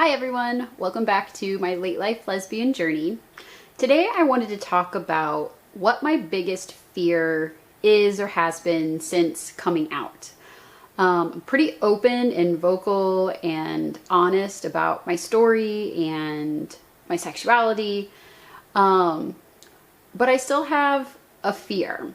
Hi everyone, welcome back to my late life lesbian journey. Today I wanted to talk about what my biggest fear is or has been since coming out. I'm pretty open and vocal and honest about my story and my sexuality, but I still have a fear.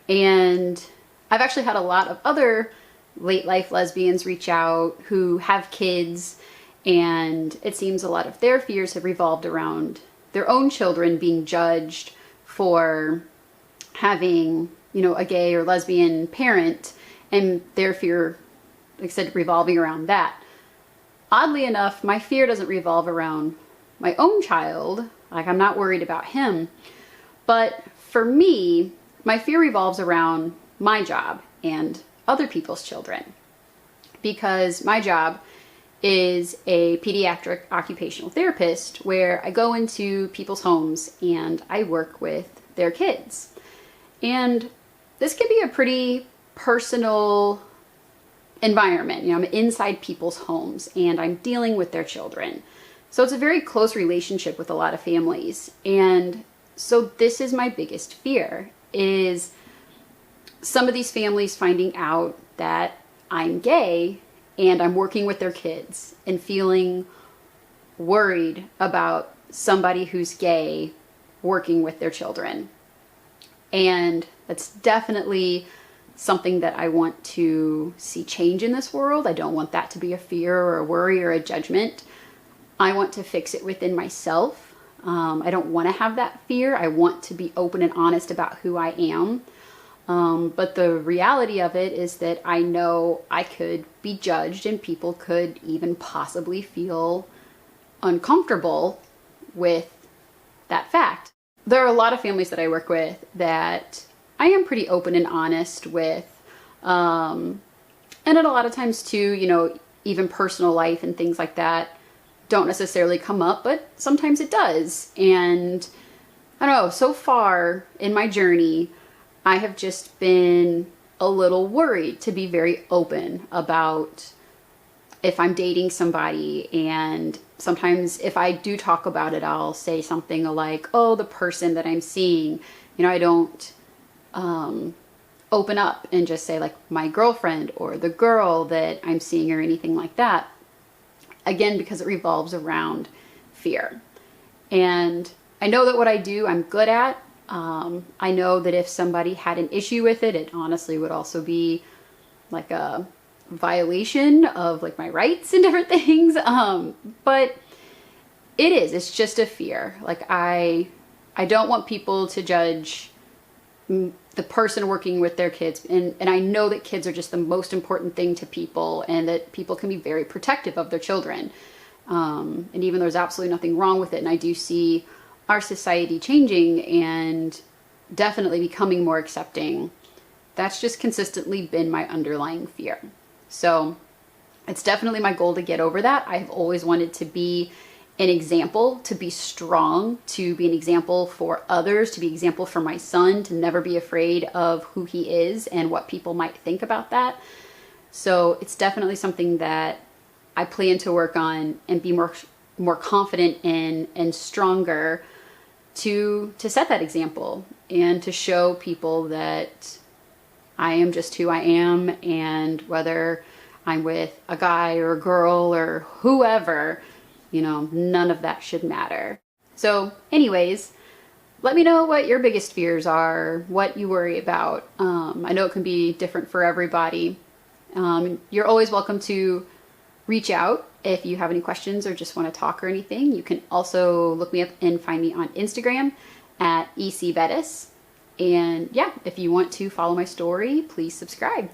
And I've actually had a lot of other late life lesbians reach out who have kids, and it seems a lot of their fears have revolved around their own children being judged for having, a gay or lesbian parent, and their fear, like I said, revolving around that. Oddly enough, my fear doesn't revolve around my own child. Like, I'm not worried about him. But for me, my fear revolves around my job and other people's children, because my job is a pediatric occupational therapist where I go into people's homes and I work with their kids. And this can be a pretty personal environment. I'm inside people's homes and I'm dealing with their children. So it's a very close relationship with a lot of families. And so this is my biggest fear, is some of these families finding out that I'm gay and I'm working with their kids and feeling worried about somebody who's gay working with their children. And that's definitely something that I want to see change in this world. I don't want that to be a fear or a worry or a judgment. I want to fix it within myself. I don't want to have that fear. I want to be open and honest about who I am. But the reality of it is that I know I could be judged and people could even possibly feel uncomfortable with that fact. There are a lot of families that I work with that I am pretty open and honest with. And at a lot of times too, even personal life and things like that don't necessarily come up, but sometimes it does. And I don't know, so far in my journey, I have just been a little worried to be very open about if I'm dating somebody. And sometimes if I do talk about it, I'll say something like, oh, the person that I'm seeing, I don't open up and just say like my girlfriend or the girl that I'm seeing or anything like that. Again, because it revolves around fear. And I know that what I do, I'm good at. I know that if somebody had an issue with it, it honestly would also be like a violation of like my rights and different things. But it's just a fear. Like I don't want people to judge the person working with their kids. And I know that kids are just the most important thing to people, and that people can be very protective of their children. And even though there's absolutely nothing wrong with it, and I do see our society changing and definitely becoming more accepting, that's just consistently been my underlying fear. So it's definitely my goal to get over that. I've always wanted to be an example, to be strong, to be an example for others, to be an example for my son, to never be afraid of who he is and what people might think about that. So it's definitely something that I plan to work on and be more confident in and stronger to set that example and to show people that I am just who I am, and whether I'm with a guy or a girl or whoever, none of that should matter. So anyways, let me know what your biggest fears are, what you worry about. I know it can be different for everybody. You're always welcome to reach out if you have any questions or just want to talk or anything. You can also look me up and find me on Instagram at ecvetis. And yeah, if you want to follow my story, please subscribe.